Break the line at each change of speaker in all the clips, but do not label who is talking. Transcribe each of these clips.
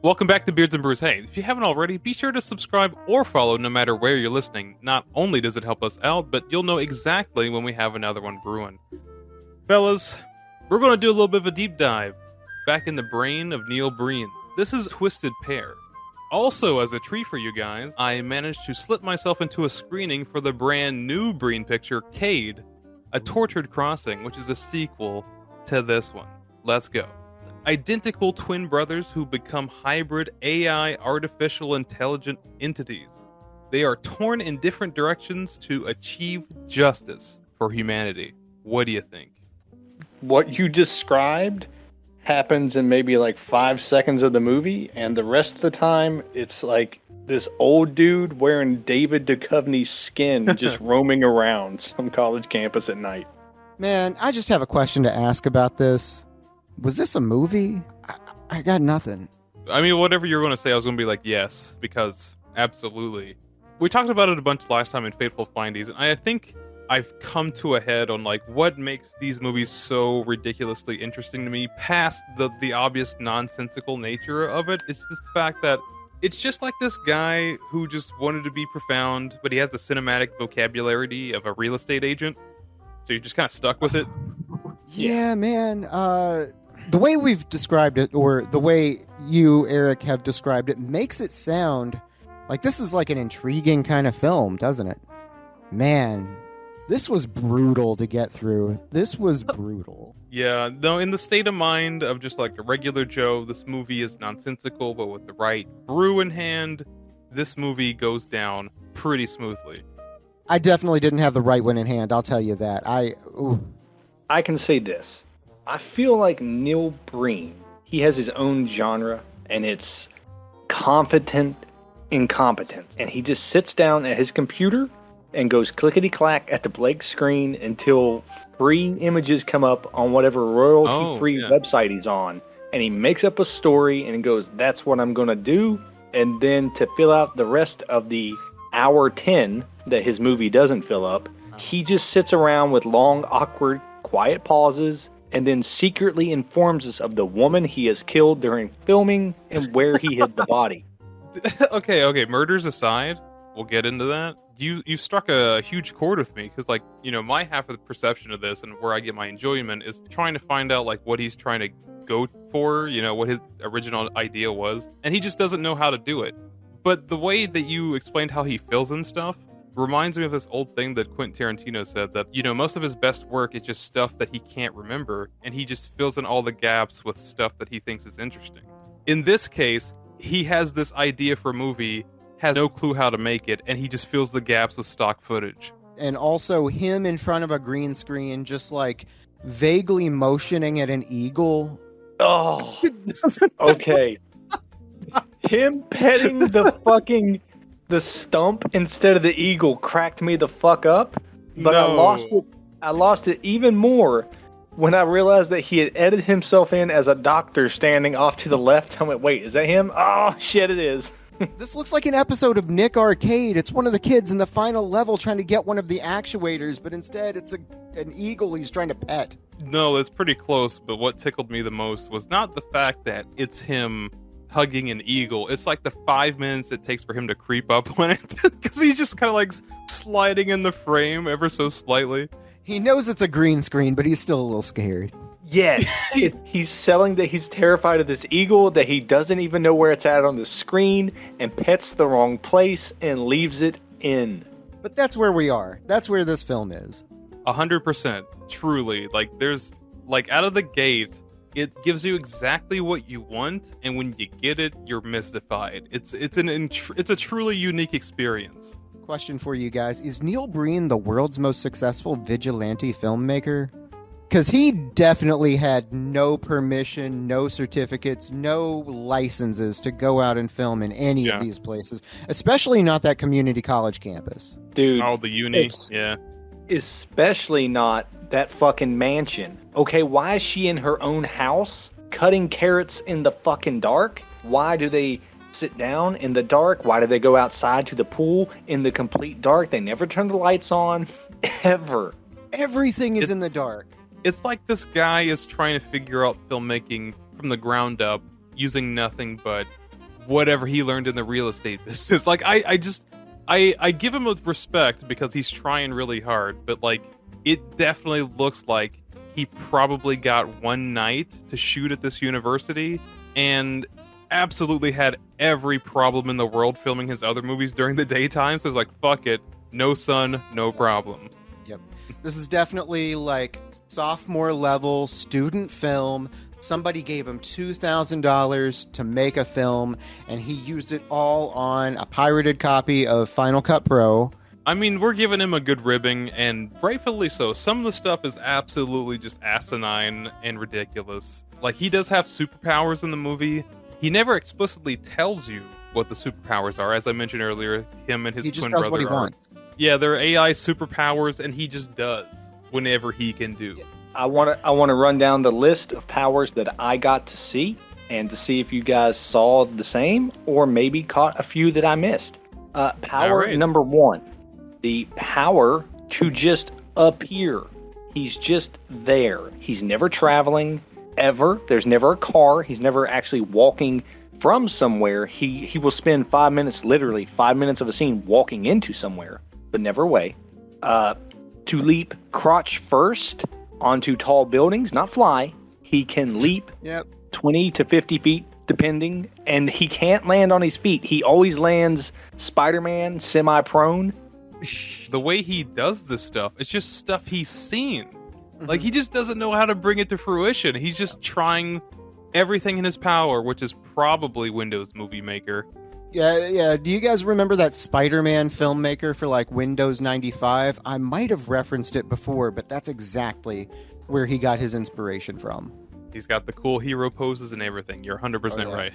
Welcome back to Beards and Brews. Hey, if you haven't already, be sure to subscribe or follow no matter where you're listening. Not only does it help us out, but you'll know exactly when we have another one brewing. Fellas, we're going to do a little bit of a deep dive back in the brain of Neil Breen. This is Twisted Pair. Also, as a treat for you guys, I managed to slip myself into a screening for the brand new Breen picture, Cade, A Tortured Crossing, which is the sequel to this one. Let's go. Identical twin brothers who become hybrid AI artificial intelligent entities. They are torn in different directions to achieve justice for humanity. What do you think?
What you described happens in maybe like 5 seconds of the movie, and the rest of the time it's like this old dude wearing David Duchovny's skin just roaming around some college campus at night.
Man, I just have a question to ask about this. Was this a movie? I got nothing.
I mean, whatever you're going to say, I was going to be like, yes, because absolutely. We talked about it a bunch last time in Fateful Findings, and I think I've come to a head on like what makes these movies so ridiculously interesting to me, past the obvious nonsensical nature of it. It's the fact that it's just like this guy who just wanted to be profound, but he has the cinematic vocabulary of a real estate agent, so you're just kind of stuck with it.
Yeah, man. The way we've described it, or the way you, Eric, have described it, makes it sound like this is like an intriguing kind of film, doesn't it? Man, this was brutal to get through. This was brutal.
Yeah, no, in the state of mind of just like a regular Joe, this movie is nonsensical, but with the right brew in hand, this movie goes down pretty smoothly.
I definitely didn't have the right one in hand, I'll tell you that.
I can say this. I feel like Neil Breen, he has his own genre, and it's confident incompetence. And he just sits down at his computer and goes clickety-clack at the blank screen until free images come up on whatever royalty-free website he's on. And he makes up a story and goes, that's what I'm going to do. And then to fill out the rest of the hour 10 that his movie doesn't fill up, he just sits around with long, awkward, quiet pauses, and then secretly informs us of the woman he has killed during filming and where he hid the body.
Okay, murders aside, we'll get into that. You struck a huge chord with me, because, like, you know, my half of the perception of this and where I get my enjoyment is trying to find out, like, what he's trying to go for, you know, what his original idea was, and he just doesn't know how to do it. But the way that you explained how he fills in stuff reminds me of this old thing that Quentin Tarantino said, that, you know, most of his best work is just stuff that he can't remember, and he just fills in all the gaps with stuff that he thinks is interesting. In this case, he has this idea for a movie, has no clue how to make it, and he just fills the gaps with stock footage.
And also him in front of a green screen, just like vaguely motioning at an eagle.
Oh, okay. Him petting the stump instead of the eagle cracked me the fuck up, but no. I lost it even more when I realized that he had edited himself in as a doctor standing off to the left. I went, wait, is that him? Oh, shit, it is.
This looks like an episode of Nick Arcade. It's one of the kids in the final level trying to get one of the actuators, but instead it's an eagle he's trying to pet.
No, that's pretty close, but what tickled me the most was not the fact that it's him hugging an eagle. It's like the 5 minutes it takes for him to creep up on it, because he's just kind of like sliding in the frame ever so slightly.
He knows it's a green screen, but he's still a little scared.
Yes, he's selling that he's terrified of this eagle, that he doesn't even know where it's at on the screen, and pets the wrong place and leaves it in.
But that's where we are. That's where this film is.
100%. Truly. Like, there's, like, out of the gate, it gives you exactly what you want, and when you get it, you're mystified. It's a truly unique experience.
Question for you guys. Is Neil Breen the world's most successful vigilante filmmaker? Because he definitely had no permission, no certificates, no licenses to go out and film in any of these places. Especially not that community college campus.
Dude.
Oh, the uni, yeah.
Especially not that fucking mansion. Okay, why is she in her own house cutting carrots in the fucking dark? Why do they sit down in the dark? Why do they go outside to the pool in the complete dark? They never turn the lights on, ever.
Everything is in the dark.
It's like this guy is trying to figure out filmmaking from the ground up using nothing but whatever he learned in the real estate business. Like, I give him a respect because he's trying really hard, but like, it definitely looks like he probably got one night to shoot at this university and absolutely had every problem in the world filming his other movies during the daytime. So it's like, fuck it. No sun, no problem.
Yep. This is definitely like sophomore level student film. Somebody gave him $2,000 to make a film, and he used it all on a pirated copy of Final Cut Pro.
I mean, we're giving him a good ribbing, and rightfully so. Some of the stuff is absolutely just asinine and ridiculous. Like, he does have superpowers in the movie. He never explicitly tells you what the superpowers are. As I mentioned earlier, him and his twin brother
what he wants.
Yeah, they're AI superpowers, and he just does whenever he can do.
I want to run down the list of powers that I got to see, and to see if you guys saw the same, or maybe caught a few that I missed. Power number 1. The power to just appear. He's just there. He's never traveling, ever. There's never a car. He's never actually walking from somewhere. He will spend 5 minutes, literally 5 minutes of a scene, walking into somewhere, but never away. To leap crotch first onto tall buildings, not fly. He can leap 20 to 50 feet, depending, and he can't land on his feet. He always lands Spider-Man, semi-prone.
The way he does this stuff, it's just stuff he's seen. Like, he just doesn't know how to bring it to fruition. He's just trying everything in his power, which is probably Windows Movie Maker.
Yeah. Do you guys remember that Spider-Man filmmaker for like Windows 95? I might have referenced it before, but that's exactly where he got his inspiration from.
He's got the cool hero poses and everything. You're 100% right.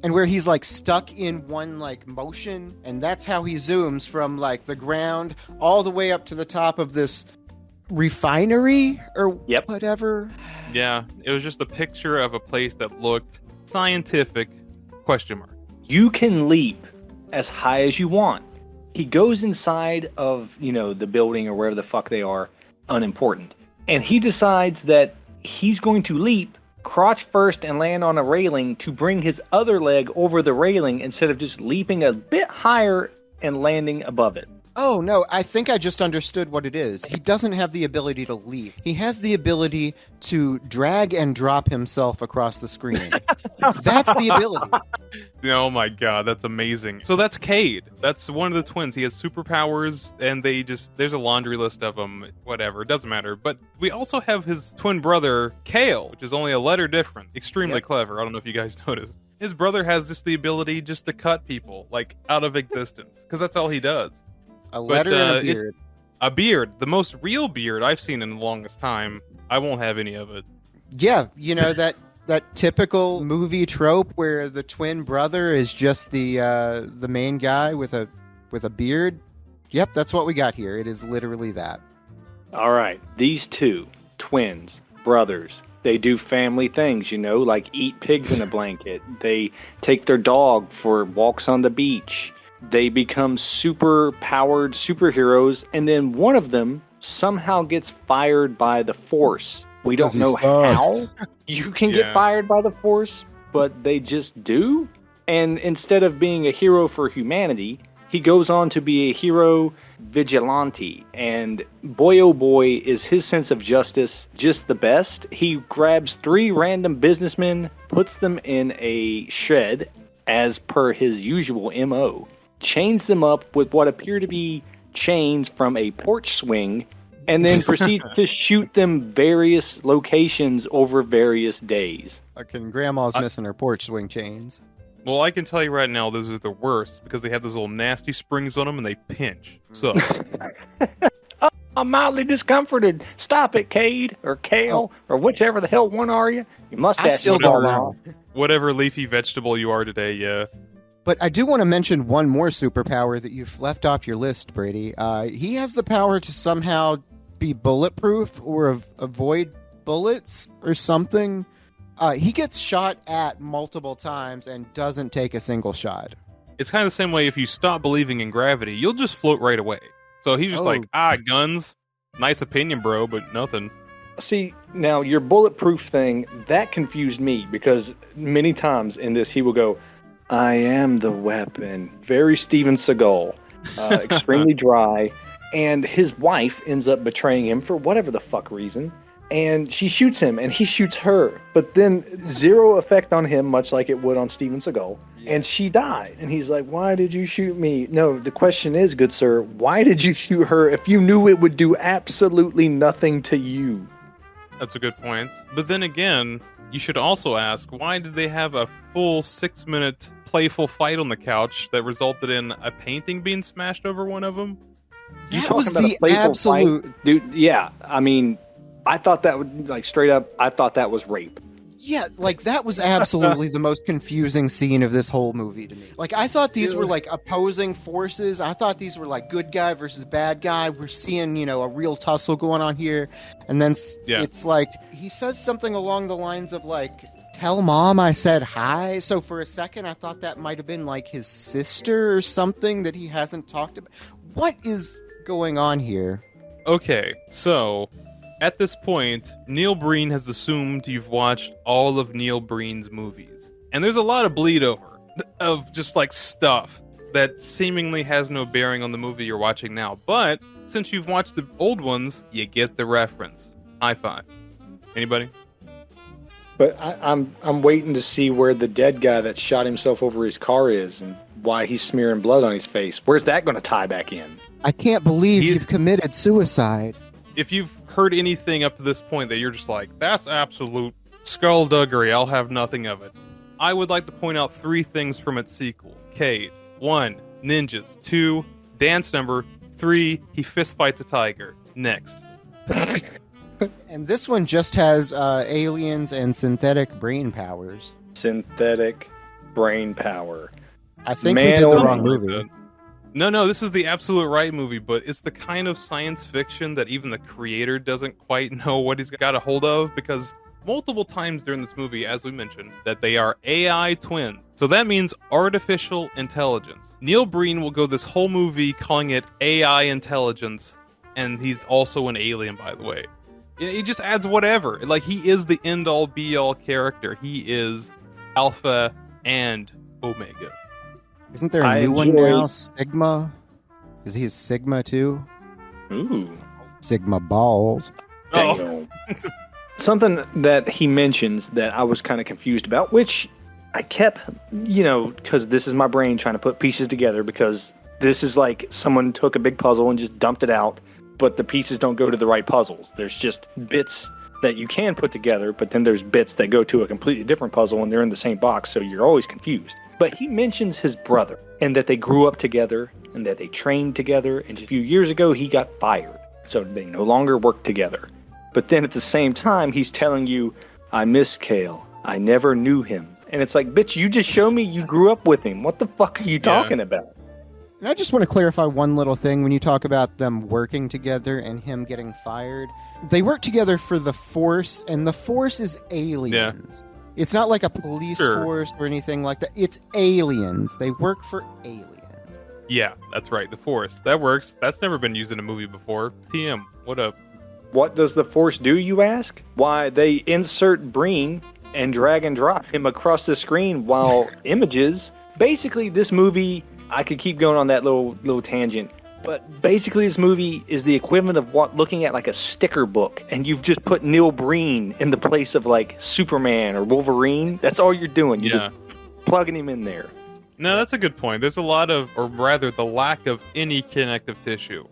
And where he's like stuck in one like motion, and that's how he zooms from like the ground all the way up to the top of this refinery or whatever.
Yeah, it was just a picture of a place that looked scientific, ?
You can leap as high as you want. He goes inside of, the building or wherever the fuck they are, unimportant. And he decides that he's going to leap crotch first and land on a railing to bring his other leg over the railing instead of just leaping a bit higher and landing above it.
Oh, no, I think I just understood what it is. He doesn't have the ability to leap. He has the ability to drag and drop himself across the screen. That's the ability.
Oh my god, that's amazing. So that's Cade. That's one of the twins. He has superpowers, and there's a laundry list of them. Whatever, it doesn't matter. But we also have his twin brother, Kale, which is only a letter difference. Extremely clever. I don't know if you guys noticed. His brother has the ability just to cut people, like, out of existence. Because that's all he does.
A letter and a beard.
A beard. The most real beard I've seen in the longest time. I won't have any of it.
Yeah, that typical movie trope where the twin brother is just the main guy with a beard. Yep, that's what we got here. It is literally that.
All right. These two twins, brothers, they do family things, like eat pigs in a blanket. They take their dog for walks on the beach. They become super-powered superheroes, and then one of them somehow gets fired by the Force. We don't know how you can get fired by the Force, but they just do. And instead of being a hero for humanity, he goes on to be a hero vigilante. And boy, oh boy, is his sense of justice just the best. He grabs 3 random businessmen, puts them in a shed, as per his usual MO. Chains them up with what appear to be chains from a porch swing, and then proceeds to shoot them various locations over various days.
Grandma's missing her porch swing chains.
Well, I can tell you right now, those are the worst, because they have those little nasty springs on them, and they pinch. So,
I'm mildly discomforted. Stop it, Cade, or Kale, or whichever the hell one are you? You must have
still don't know.
Whatever leafy vegetable you are today, yeah.
But I do want to mention one more superpower that you've left off your list, Brady. He has the power to somehow be bulletproof or avoid bullets or something. He gets shot at multiple times and doesn't take a single shot.
It's kind of the same way if you stop believing in gravity, you'll just float right away. So he's just like, guns. Nice opinion, bro, but nothing.
See, Now, your bulletproof thing, that confused me because many times in this he will go, I am the weapon. Very Steven Seagal. Extremely dry. And his wife ends up betraying him for whatever the fuck reason. And she shoots him, and he shoots her. But then zero effect on him, much like it would on Steven Seagal. Yeah. And she died. And he's like, why did you shoot me? No, the question is, good sir, why did you shoot her if you knew it would do absolutely nothing to you?
That's a good point. But then again, you should also ask, why did they have a full 6-minute playful fight on the couch that resulted in a painting being smashed over one of them?
That was the absolute...
fight? Dude, yeah. I mean... I thought that would, like, straight up, I thought that was rape.
Yeah, like, that was absolutely the most confusing scene of this whole movie to me. Like, I thought these were, like, opposing forces. I thought these were, like, good guy versus bad guy. We're seeing, you know, a real tussle going on here. And then it's like, he says something along the lines of, like, tell mom I said hi. So for a second, I thought that might have been, like, his sister or something that he hasn't talked about. What is going on here?
Okay, so... at this point, Neil Breen has assumed you've watched all of Neil Breen's movies. And there's a lot of bleed over of just like stuff that seemingly has no bearing on the movie you're watching now. But since you've watched the old ones, you get the reference. High five. Anybody?
But I'm waiting to see where the dead guy that shot himself over his car is and why he's smearing blood on his face. Where's that going to tie back in?
I can't believe you've committed suicide.
If you've heard anything up to this point that you're just like, that's absolute skullduggery, I'll have nothing of it, I would like to point out 3 things from its sequel. Cade. 1. Ninjas. 2. Dance number. 3. He fistfights a tiger. Next.
And this one just has aliens and synthetic brain powers.
Synthetic brain power.
I think we did the wrong movie.
No, this is the absolute right movie, but it's the kind of science fiction that even the creator doesn't quite know what he's got a hold of, because multiple times during this movie, as we mentioned, that they are AI twins. So that means artificial intelligence. Neil Breen will go this whole movie calling it AI intelligence, and he's also an alien, by the way. He just adds whatever. Like, he is the end-all, be-all character. He is Alpha and Omega.
Isn't there a new one now? Sigma? Is he Sigma too?
Ooh.
Sigma balls.
Oh. Something that he mentions that I was kind of confused about, which I kept, because this is my brain trying to put pieces together, because this is like someone took a big puzzle and just dumped it out, but the pieces don't go to the right puzzles. There's just bits that you can put together, but then there's bits that go to a completely different puzzle and they're in the same box, so you're always confused. But he mentions his brother and that they grew up together and that they trained together, and a few years ago he got fired, so they no longer work together. But then at the same time he's telling you, I miss Kale. I never knew him. And it's like, bitch, you just show me you grew up with him. What the fuck are you talking about?
And I just want to clarify one little thing when you talk about them working together and him getting fired. They work together for the Force, and the Force is aliens. Yeah. It's not like a police force or anything like that. It's aliens. They work for aliens.
Yeah, that's right. The Force. That works. That's never been used in a movie before. TM, what up?
What does the Force do, you ask? Why, they insert Breen and drag and drop him across the screen while images. Basically, this movie, I could keep going on that little tangent, but basically this movie is the equivalent of looking at like a sticker book, and you've just put Neil Breen in the place of like Superman or Wolverine. That's all you're doing. You're just plugging him in there.
No, that's a good point. There's a lot of, or rather the lack of any connective tissue.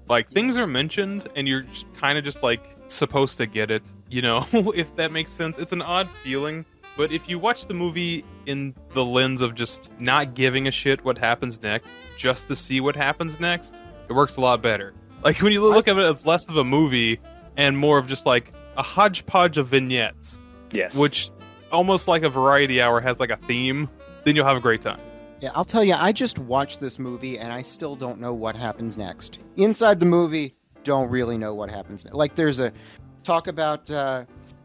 Like, things are mentioned and you're kind of just like supposed to get it, if that makes sense. It's an odd feeling. But if you watch the movie in the lens of just not giving a shit what happens next, just to see what happens next, it works a lot better. Like, when you look at it as less of a movie and more of just like a hodgepodge of vignettes, which almost like a variety hour has like a theme, then you'll have a great time.
Yeah, I'll tell you, I just watched this movie and I still don't know what happens next. Inside the movie, don't really know what happens next. Like, there's a talk about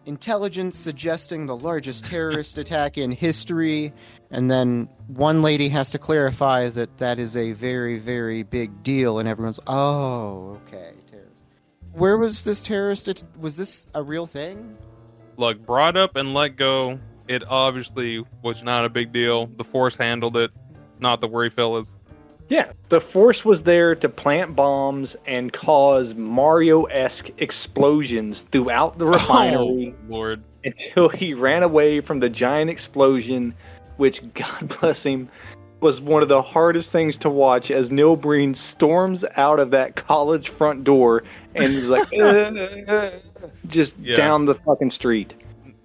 intelligence suggesting the largest terrorist attack in history, and then one lady has to clarify that is a very, very big deal, and everyone's, oh, okay, terrorist. where was this terrorist? Was this a real thing?
Look, brought up and let go. It obviously was not a big deal. The Force handled it. Not to worry, fellas.
Yeah, the Force was there to plant bombs and cause Mario-esque explosions throughout the refinery.
Oh, Lord.
Until he ran away from the giant explosion, which, God bless him, was one of the hardest things to watch as Neil Breen storms out of that college front door and he's like, just down the fucking street.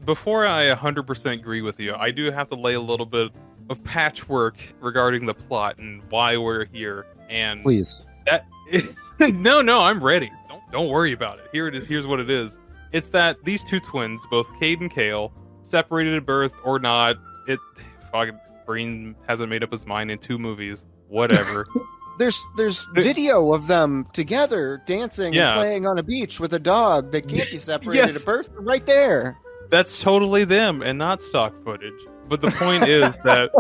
Before I 100% agree with you, I do have to lay a little bit of patchwork regarding the plot and why we're here. And
please.
No, I'm ready. Don't worry about it. Here it is. Here's what it is. It's that these two twins, both Cade and Cale, separated at birth or not, fucking Breen hasn't made up his mind in 2 movies. Whatever.
There's video of them together dancing and playing on a beach with a dog. They can't be separated at birth. Right there.
That's totally them and not stock footage. But the point is that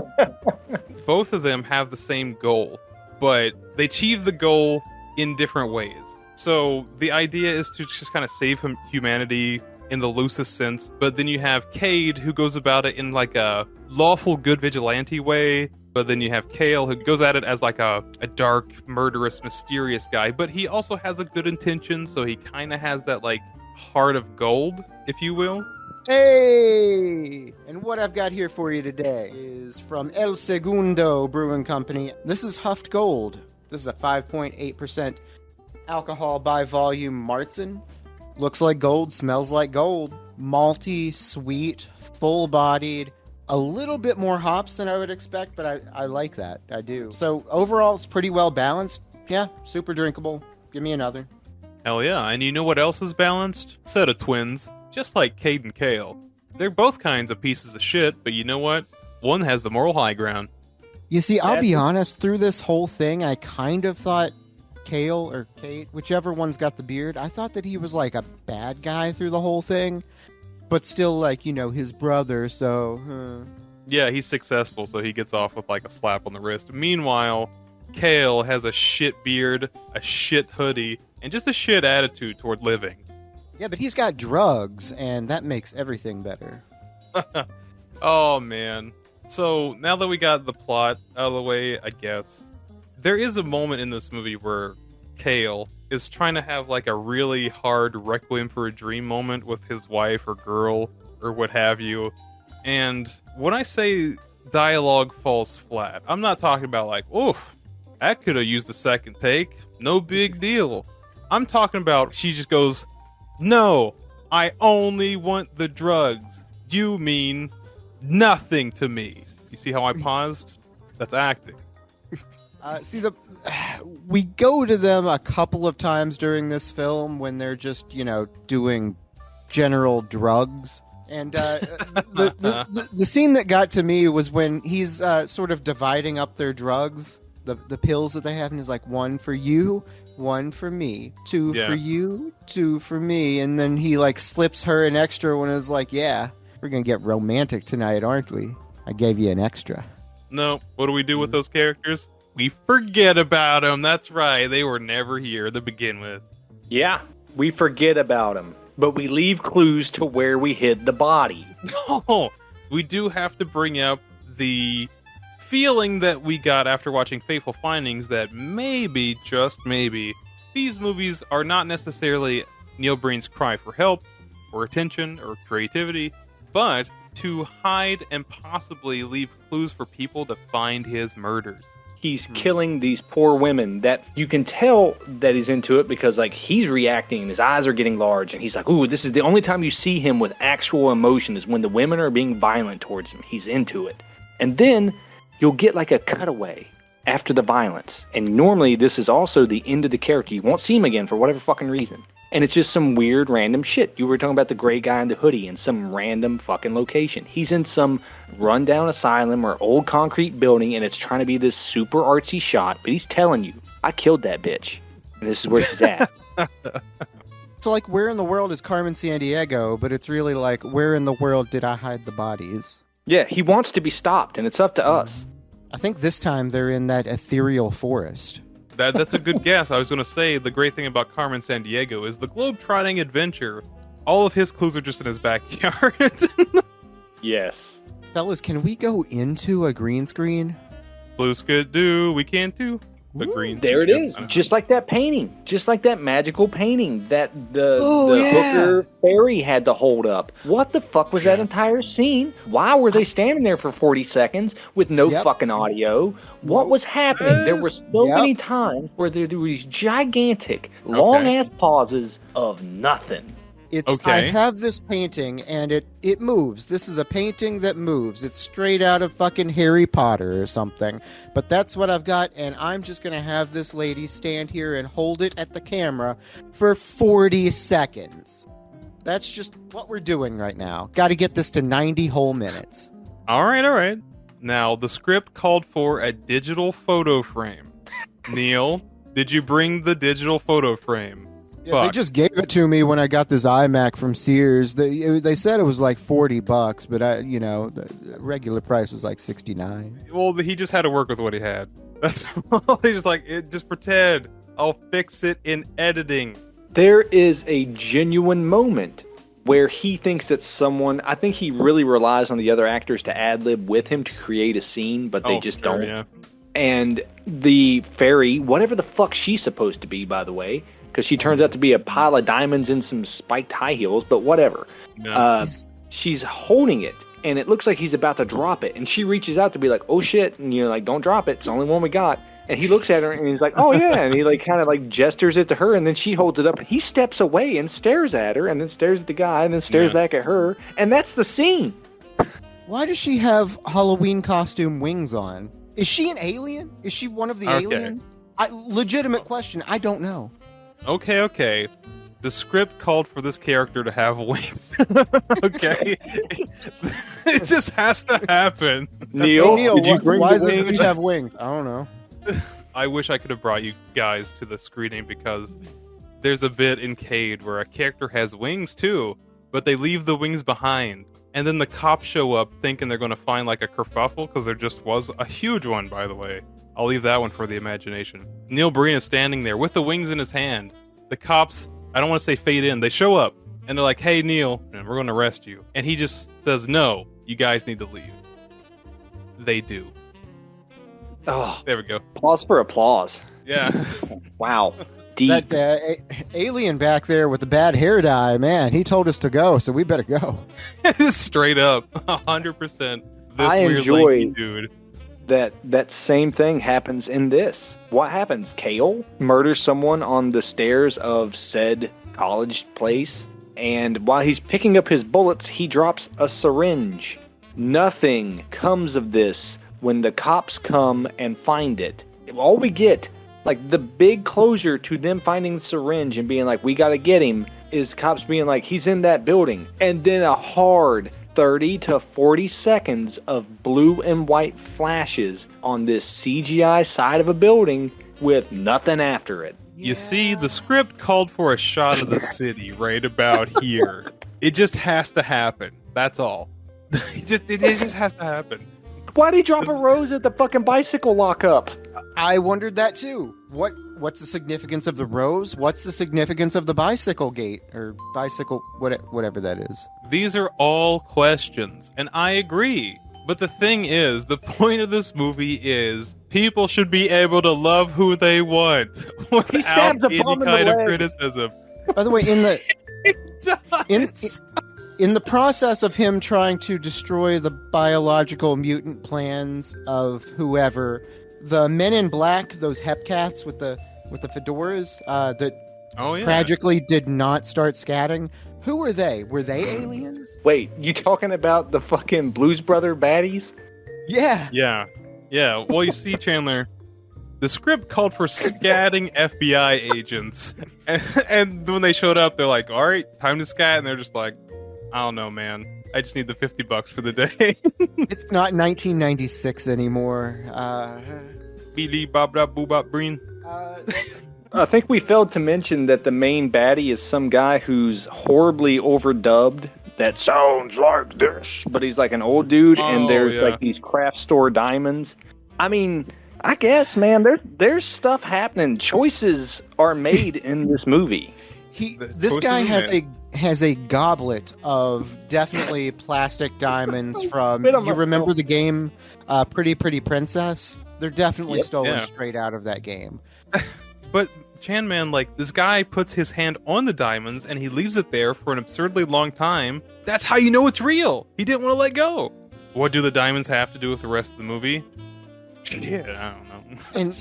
both of them have the same goal, but they achieve the goal in different ways. So the idea is to just kind of save humanity in the loosest sense, but then you have Cade, who goes about it in like a lawful good vigilante way, but then you have Cale, who goes at it as like a dark, murderous, mysterious guy, but he also has a good intention, so he kind of has that like heart of gold, if you will.
Hey! And what I've got here for you today is from El Segundo Brewing Company. This is Hüftgold. This is a 5.8% alcohol by volume Marzen. Looks like gold, smells like gold. Malty, sweet, full-bodied. A little bit more hops than I would expect, but I like that. I do. So overall, it's pretty well balanced. Yeah, super drinkable. Give me another.
Hell yeah. And you know what else is balanced? Set of twins. Just like Cade and Cale. They're both kinds of pieces of shit, but you know what? One has the moral high ground.
You see, I'll be honest, through this whole thing, I kind of thought Cale or Kate, whichever one's got the beard, I thought that he was like a bad guy through the whole thing, but still like, you know, his brother, so...
Yeah, he's successful, so he gets off with like a slap on the wrist. Meanwhile, Cale has a shit beard, a shit hoodie, and just a shit attitude toward living.
Yeah, but he's got drugs, and that makes everything better.
Oh, man. So, now that we got the plot out of the way, I guess, there is a moment in this movie where Cale is trying to have, like, a really hard Requiem for a Dream moment with his wife or girl or what have you. And when I say dialogue falls flat, I'm not talking about, like, oof, that could have used a second take. No big deal. I'm talking about she just goes... No, I only want the drugs. You mean nothing to me. You see how I paused? That's acting.
We go to them a couple of times during this film when they're just, you know, doing general drugs. And the scene that got to me was when he's sort of dividing up their drugs, the pills that they have, and he's like, 1 for you, 1 for me, 2 for you, 2 for me, and then he like slips her an extra one and is like, yeah, we're gonna get romantic tonight, aren't we? I gave you an extra.
No, what do we do with those characters? We forget about them. That's right, they were never here to begin with.
Yeah, we forget about them, but we leave clues to where we hid the body.
No, we do have to bring up the feeling that we got after watching Fateful Findings that maybe, just maybe, these movies are not necessarily Neil Breen's cry for help, or attention, or creativity, but to hide and possibly leave clues for people to find his murders.
He's killing these poor women that you can tell that he's into it because, like, he's reacting and his eyes are getting large and he's like, ooh, this is the only time you see him with actual emotion is when the women are being violent towards him. He's into it. And then you'll get like a cutaway after the violence. And normally this is also the end of the character. You won't see him again for whatever fucking reason. And it's just some weird random shit. You were talking about the gray guy in the hoodie in some random fucking location. He's in some rundown asylum or old concrete building and it's trying to be this super artsy shot, but he's telling you, I killed that bitch. And this is where she's at.
So like, where in the world is Carmen Sandiego? But it's really like, where in the world did I hide the bodies?
Yeah, he wants to be stopped and it's up to us.
I think this time they're in that ethereal forest.
That's a good guess. I was going to say the great thing about Carmen Sandiego is the globe-trotting adventure. All of his clues are just in his backyard.
Yes.
Fellas, can we go into a green screen?
Blues could do, we can't do. The green.
There it is. Just like that painting. Just like that magical painting that the
yeah.
hooker fairy had to hold up. What the fuck was that entire scene? Why were they standing there for 40 seconds with no fucking audio? What was happening? There were so many times where there were these gigantic, long-ass pauses of nothing.
I have this painting, and it moves. This is a painting that moves. It's straight out of fucking Harry Potter or something. But that's what I've got, and I'm just going to have this lady stand here and hold it at the camera for 40 seconds. That's just what we're doing right now. Got to get this to 90 whole minutes.
All right. Now, the script called for a digital photo frame. Neil, did you bring the digital photo frame?
Yeah, they just gave it to me when I got this iMac from Sears. They said it was like $40, but the regular price was like $69.
Well, he just had to work with what he had. That's all. He's just like, just pretend. I'll fix it in editing.
There is a genuine moment where he thinks that someone, I think he really relies on the other actors to ad-lib with him to create a scene, but they just don't. Yeah. And the fairy, whatever the fuck she's supposed to be, by the way, because she turns out to be a pile of diamonds and some spiked high heels, but whatever. No. She's holding it, and it looks like he's about to drop it. And she reaches out to be like, oh shit, and you're like, don't drop it, it's the only one we got. And he looks at her, and he's like, oh yeah, and he like kind of like gestures it to her, and then she holds it up, and he steps away and stares at her, and then stares at the guy, and then stares back at her, and that's the scene.
Why does she have Halloween costume wings on? Is she an alien? Is she one of the aliens? Legitimate question, I don't know.
Okay. The script called for this character to have wings. Okay? It just has to happen.
Neil,
did you bring why does this bitch have wings? I don't know.
I wish I could have brought you guys to the screening because there's a bit in Cade where a character has wings too, but they leave the wings behind. And then the cops show up thinking they're going to find like a kerfuffle because there just was a huge one, by the way. I'll leave that one for the imagination. Neil Breen is standing there with the wings in his hand. The cops, I don't want to say fade in, they show up and they're like, hey, Neil, we're going to arrest you. And he just says, no, you guys need to leave. They do.
Oh,
there we go.
Pause for applause.
Yeah.
Wow. Deep.
That alien back there with the bad hair dye, man, he told us to go, so we better go.
Straight up. 100%.
I enjoy dude. That same thing happens in this. What happens? Kale murders someone on the stairs of said college place, and while he's picking up his bullets, he drops a syringe. Nothing comes of this when the cops come and find it. All we get, like the big closure to them finding the syringe and being like, we gotta get him, is cops being like, he's in that building. And then a hard 30 to 40 seconds of blue and white flashes on this CGI side of a building with nothing after it.
You see, the script called for a shot of the city right about here. It just has to happen. That's all. It just has to happen.
Why'd he drop a rose at the fucking bicycle lockup?
I wondered that too. What's the significance of the rose? What's the significance of the bicycle gate or bicycle whatever that is?
These are all questions, and I agree. But the thing is, the point of this movie is people should be able to love who they want without any kind of criticism.
By the way, in the process of him trying to destroy the biological mutant plans of whoever, the men in black, those hepcats with the fedoras that tragically did not start scatting. Who were they? Were they aliens?
Wait, you talking about the fucking Blues Brother baddies?
Yeah.
Yeah. Well, you see, Chandler, the script called for scatting FBI agents. And when they showed up, they're like, all right, time to scat. And they're just like, I don't know, man. I just need the $50 for the day.
It's not 1996 anymore.
Beely bob bob boo bop breen.
I think we failed to mention that the main baddie is some guy who's horribly overdubbed. That sounds like this. But he's like an old dude, and there's like these craft store diamonds. I mean, I guess, man, there's stuff happening. Choices are made in this movie.
This guy has a goblet of definitely plastic diamonds from. You remember the game Pretty Pretty Princess? They're definitely stolen straight out of that game.
But Chan Man, like, this guy puts his hand on the diamonds and he leaves it there for an absurdly long time. That's how you know it's real. He didn't want to let go. What do the diamonds have to do with the rest of the movie? Yeah, I don't know.
And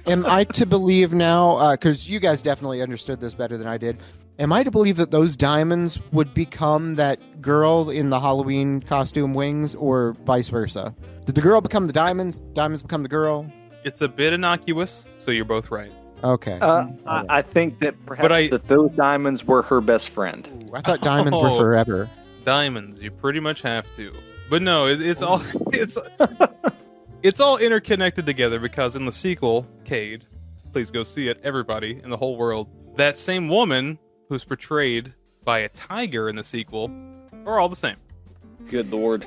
am I to believe now, because you guys definitely understood this better than I did, am I to believe that those diamonds would become that girl in the Halloween costume Wings, or vice versa? Did the girl become the diamonds become the girl?
It's a bit innocuous, so you're both right.
Okay.
I think that perhaps that those diamonds were her best friend.
Ooh, I thought diamonds were forever.
Diamonds, you pretty much have to. But no, it's all it's all interconnected together, because in the sequel, Cade, please go see it, everybody in the whole world, that same woman who's portrayed by a tiger in the sequel are all the same.
Good Lord.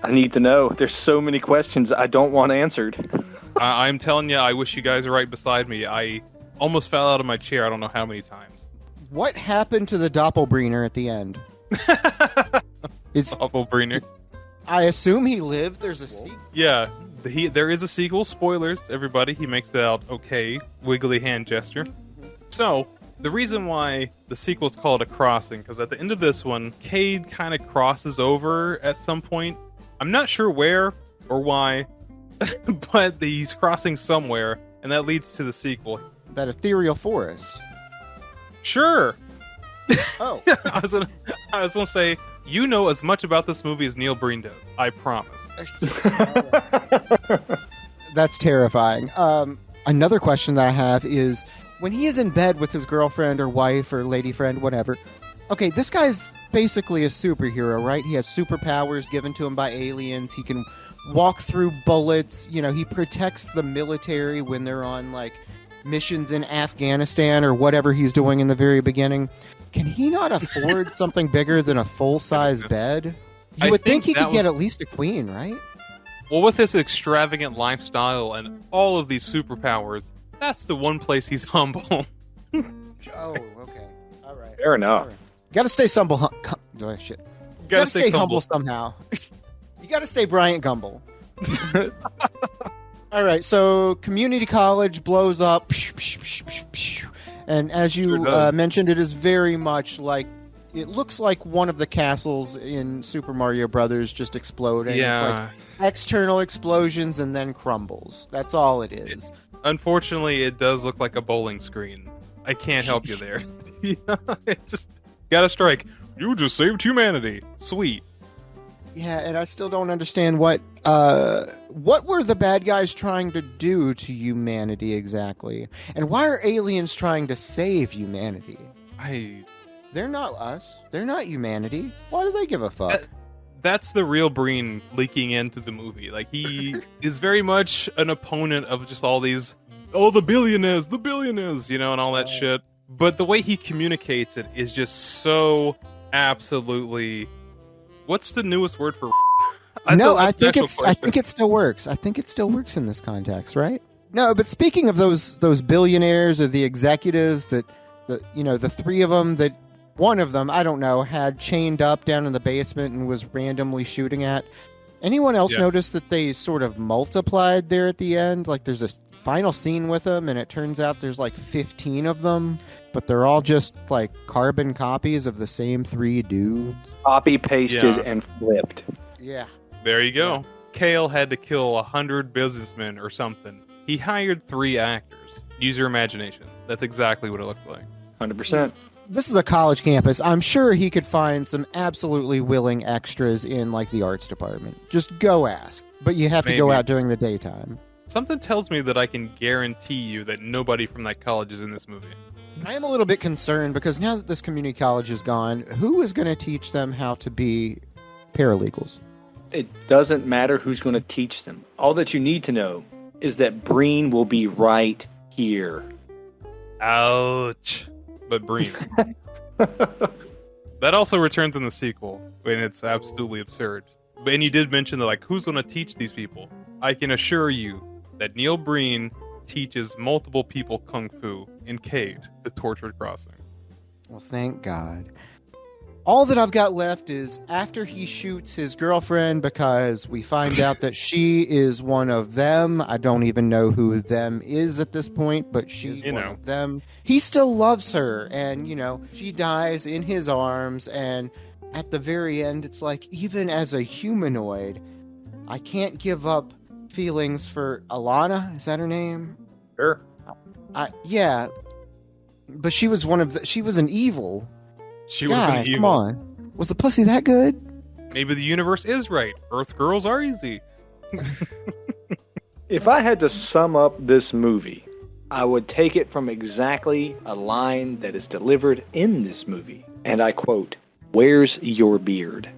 I need to know. There's so many questions I don't want answered.
I'm telling you, I wish you guys were right beside me. I almost fell out of my chair I don't know how many times.
What happened to the doppelbreener at the end?
Doppelbreener.
I assume he lived. There's a sequel.
Yeah, there is a sequel. Spoilers, everybody. He makes it out okay. Wiggly hand gesture. So, the reason why the sequel's called A Crossing, because at the end of this one, Cade kind of crosses over at some point. I'm not sure where or why, but he's crossing somewhere, and that leads to the sequel.
That ethereal forest.
Sure.
Oh.
I was gonna say, you know as much about this movie as Neil Breen does. I promise.
That's terrifying. Another question that I have is, when he is in bed with his girlfriend or wife or lady friend, whatever. Okay, this guy's basically a superhero, right? He has superpowers given to him by aliens. He can walk through bullets. You know, he protects the military when they're on, like, missions in Afghanistan or whatever he's doing in the very beginning. Can he not afford something bigger than a full-size bed? You would think he could get at least a queen, right?
Well, with this extravagant lifestyle and all of these superpowers, that's the one place he's humble.
Oh, okay. All right.
Fair enough.
Right. Gotta stay humble. Shit. Gotta stay humble somehow. You gotta stay Bryant Gumbel. All right, so community college blows up. And as you mentioned, it is very much like, it looks like one of the castles in Super Mario Brothers just exploding.
Yeah.
It's like external explosions and then crumbles. That's all it is.
Unfortunately, it does look like a bowling screen. I can't help you there. It just gotta strike. You just saved humanity. Sweet.
Yeah, and I still don't understand what were the bad guys trying to do to humanity exactly? And why are aliens trying to save humanity? They're not us. They're not humanity. Why do they give a fuck?
That's the real Breen leaking into the movie. Like, he is very much an opponent of just all these, the billionaires, you know, and all that shit. But the way he communicates it is just so absolutely... What's the newest word for?
No, I think it still works. I think it still works in this context, right? No, but speaking of those billionaires or the executives that the three of them, that one of them, I don't know, had chained up down in the basement and was randomly shooting at. Anyone else notice that they sort of multiplied there at the end? Like, there's this final scene with them, and it turns out there's like 15 of them, but they're all just like carbon copies of the same three dudes.
Copy pasted and flipped.
Yeah.
There you go. Yeah. Kale had to kill 100 businessmen or something. He hired 3 actors. Use your imagination. That's exactly what it looks like.
100%.
This is a college campus. I'm sure he could find some absolutely willing extras in like the arts department. Just go ask. But you have to go out during the daytime.
Something tells me that I can guarantee you that nobody from that college is in this movie.
I am a little bit concerned because now that this community college is gone, who is going to teach them how to be paralegals?
It doesn't matter who's going to teach them. All that you need to know is that Breen will be right here.
Ouch. But Breen. That also returns in the sequel, and it's absolutely absurd. And you did mention that, like, who's going to teach these people? I can assure you that Neil Breen teaches multiple people kung fu in Cade, the Tortured Crossing.
Well, thank God. All that I've got left is after he shoots his girlfriend because we find out that she is one of them. I don't even know who them is at this point, but she's one of them. He still loves her, and, she dies in his arms, and at the very end, it's like, even as a humanoid, I can't give up feelings for Alana. Is that her name?
Sure.
Yeah. But she was she was an evil.
She was an evil.
Come on. Was the pussy that good?
Maybe the universe is right. Earth girls are easy.
If I had to sum up this movie, I would take it from exactly a line that is delivered in this movie. And I quote, "Where's your beard?"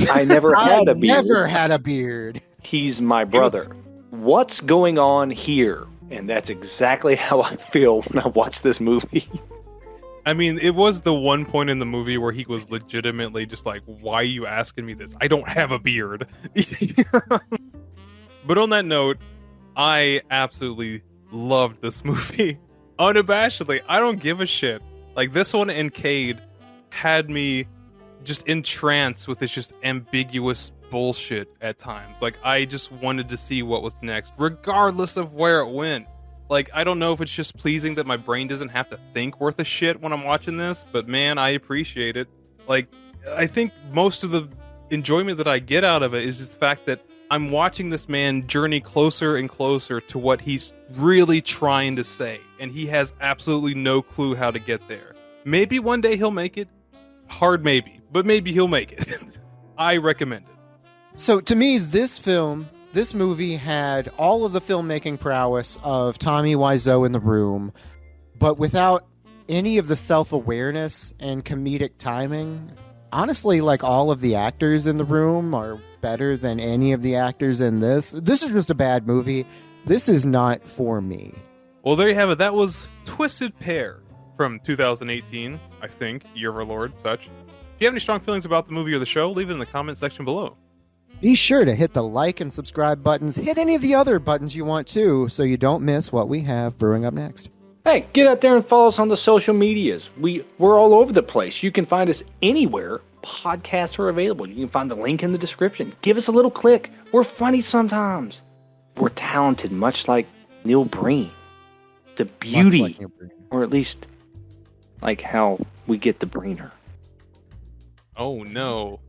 I never had a beard.
Never had a beard.
He's my brother. What's going on here? And that's exactly how I feel when I watch this movie.
I mean, it was the one point in the movie where he was legitimately just like, why are you asking me this? I don't have a beard. But on that note, I absolutely loved this movie. Unabashedly, I don't give a shit. Like, this one in Cade had me just entranced with this just ambiguous bullshit at times. Like, I just wanted to see what was next, regardless of where it went. Like, I don't know if it's just pleasing that my brain doesn't have to think worth a shit when I'm watching this, but man, I appreciate it. Like, I think most of the enjoyment that I get out of it is just the fact that I'm watching this man journey closer and closer to what he's really trying to say, and he has absolutely no clue how to get there. Maybe one day he'll make it. Hard maybe, but maybe he'll make it. I recommend it.
So to me, this movie had all of the filmmaking prowess of Tommy Wiseau in The Room, but without any of the self-awareness and comedic timing. Honestly, like, all of the actors in The Room are better than any of the actors in this. This is just a bad movie. This is not for me.
Well, there you have it. That was Twisted Pair from 2018, I think, year of our Lord, such. If you have any strong feelings about the movie or the show, leave it in the comment section below.
Be sure to hit the like and subscribe buttons. Hit any of the other buttons you want to, so you don't miss what we have brewing up next.
Hey, get out there and follow us on the social medias. We're all over the place. You can find us anywhere podcasts are available. You can find the link in the description. Give us a little click. We're funny sometimes. We're talented, much like Neil Breen. The beauty, like or at least like how we get the Breener.
Oh no.